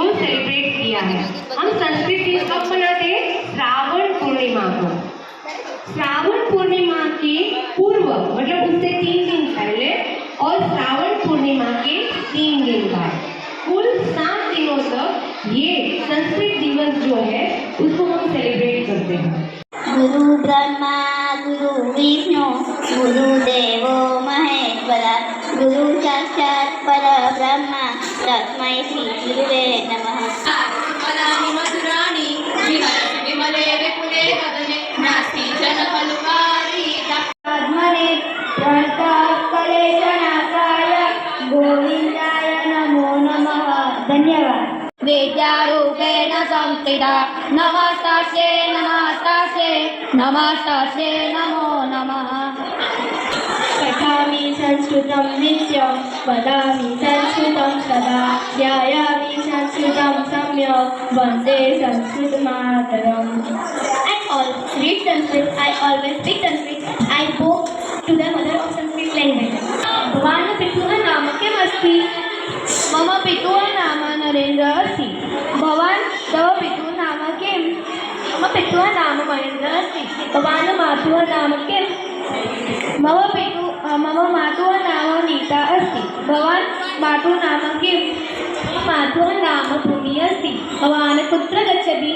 को celebrate KIA है। हम संस्कृत दिन कब मनाते हैं? श्रावण पूर्णिमा को। श्रावण पूर्णिमा के पूर्व मतलब उससे 3 दिन पहले और श्रावण पूर्णिमा के 3 दिन बाद कुल 7 दिनों तक ये संस्कृत दिवस जो है उसको हम सेलिब्रेट करते हैं। गुरु ब्रह्मा गुरु विष्णु गुरुदेवो महेश्वरा गुरु साक्षात् परब्रह्म तस्मै श्री गुरुवे नमः। फलानि मधुराणि विहरति विमले विपुले वदने नास्ति जनफलुकारिता आत्मने क्लेशनाशाय गोविन्दाय नमो नमः। धन्यवाद। विद्यारूपेण संस्थिता नमस्ते नमस्ते नमस्ते नमो नमः। पठामि संस्कृतं नित्यं वदामि संस्कृतं सदा ध्यायामि संस्कृतं सम्यक् वन्दे संस्कृतमातरम्। I always read Sanskrit, I always speak Sanskrit, I go to the mother of Sanskrit language. भवान् पितुः नाम किमस्ति? मम पितुः नाम नरेन्द्र अस्ति। भवान् तव पितुः नाम किम्? मम पितुः नाम महेन्द्र अस्ति। भवान् मातुः नाम किम्? मम मातुः नाम नीता अस्ति। भवान् मातुः नाम किम्? मातुः नाम भूमि अस्ति। भवान् कुत्र गच्छति?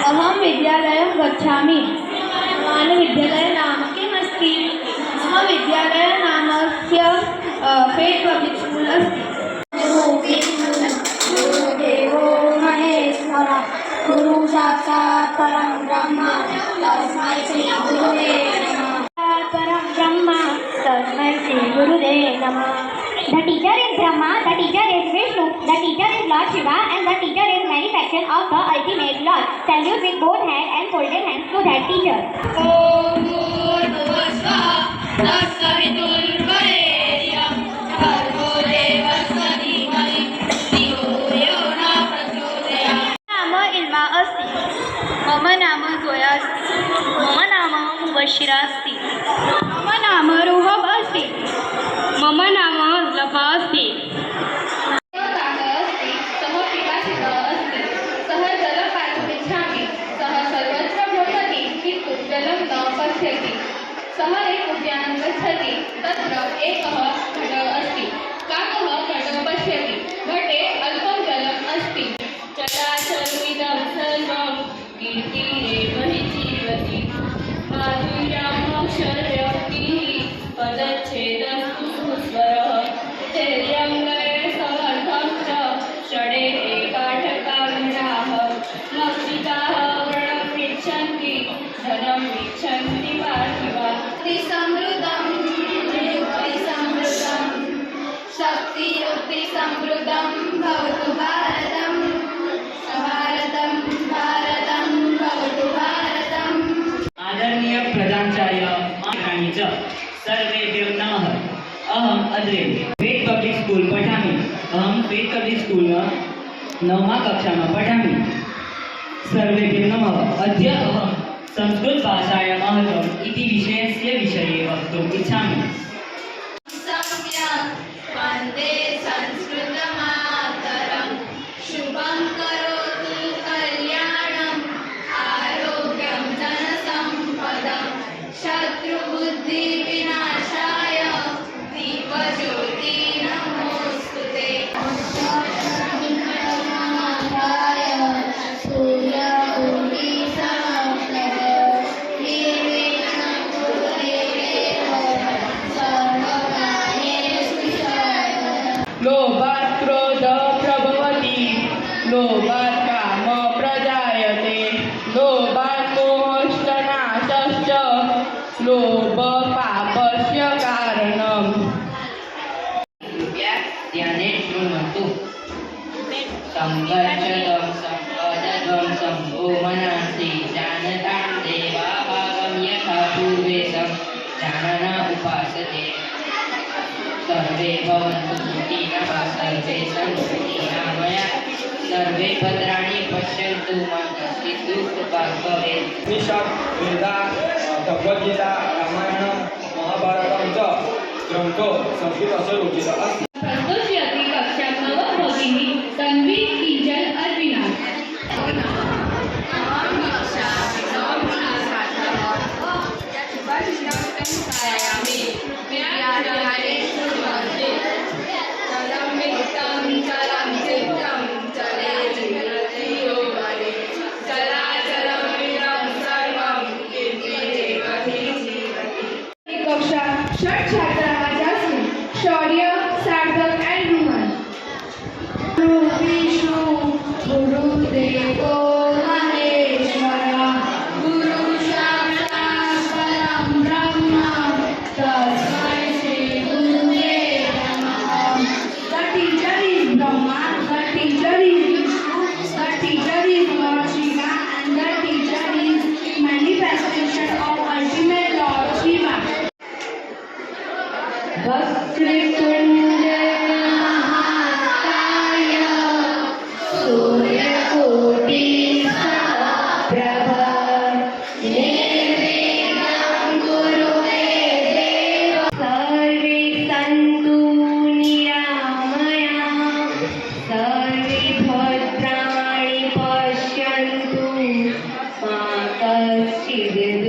अहं विद्यालयं गच्छामि। भवान् विद्यालय नाम किम् अस्ति? मम विद्यालय नामस्य फेट् पब्लिक् स्कूल् अस्ति। गुरुदेवो महेश्वरा गुरु साक्षात् परं ब्रह्म तस्मै श्री गुरुवे नमः। परं ब्रह्म तस्मै श्री गुरुवे नमः। The teacher is Brahma, the teacher is Vishnu, the teacher is Lord Shiva, and the teacher is manifestation of the ultimate Lord. Salute with both hands and folded hands to that teacher. ॐ भूर्भुवस्सुवः तत्सवितुर्वरेण्यं भर्गो देवस्य धीमहि धियो यो न प्रचोदयात्। नाम इल्मा अस्ति। मम नाम जोया अस्ति। मम नाम मुबशिरा अस्ति। मम नाम रुहब अस्ति। मम नाम लभा अस्ति। सः पिपासितः अस्ति। सः जलं पातुमिच्छामि। सः सर्वत्र भ्रमति किन्तु जलं न पश्यति। सः एक उद्यानं गच्छति। तत्र एकः घटः अस्ति। काकः घटं पश्यति। घटे अल्पं जलम् अस्ति। चराचरमिदं सर्वं कीर्तिरेव हि जीवति। माधुर्यं मोक्षव्यक्तिः पदच्छेदस्तु स्वरः धैर्यं लये समर्थं च षडे एकाठकाग्राः मक्षिताः व्रणम् इच्छन्ति धनम् इच्छन्ति पार्थिवाः। समृद्धं शक्तियुक्तिसमृद्धं भवतु भारतं भारतं भारतं भवतु भारतम्। आदरणीय प्रधानाचार्य मात्राणि च सर्वेभ्यो नमः। अहम् अद्रे वेद पब्लिक स्कूल पठामि। अहं वेद पब्लिक स्कूल 9मा कक्षायां पठामि। सर्वेभ्यो नमः। अद्य अहं संस्कृतभाषायाः महत्त्वम् इति विषयस्य विषये वक्तुम् इच्छामि। सम्यक् वन्दे संस्कृतमातरं शुभं करोतु कल्याणम् आरोग्यं धनसम्पदं शत्रुबुद्धिविनाशाय दीपज्योति नमोस्तुते। लोभात् क्रोधः प्रभवति लोभात् कामः प्रजायते लोभात् मोहश्च नाशश्च लोभपापस्य कारणम्। ध्याने शृण्वन्तु। संवर्षदं सम्पदध्वं शम्भो मनांसि जानतां देवाभागं यथा पूर्वेशं जानना उपासते। सर्वे भवन्तु सुखिनः सर्वे सन्तु निरामया सर्वे भद्राणि पश्यन्तु मा कश्चित् दुःखभाग् भवेत्। वेदा भगवद्गीता रामायणं महाभारतं च ग्रन्थो संस्कृतस्य रचितः अस्ति। प्रस्तुष्यति कक्षा नव भगिनी तन्वी किंजल षट शास्त्रावाच्यासून शौर्य सार्थक अँड ह्युमन. विष्णू गुरुदेवो महेश्वरा गुरु साक्षात् परब्रह्मा तस्मै श्री गुरुवे नमः. The teacher is Brahma, the teacher is Vishnu, the teacher is Lord Shiva, and the teacher is manifestation of ultimate Lord Shiva. Vakratunda महाकाय सूर्यकोटि समप्रभ निर्विघ्नं कुरु मे देव. सर्वे सन्तु निरामया सर्वे भद्राणि पश्यन्तु मा कश्चित्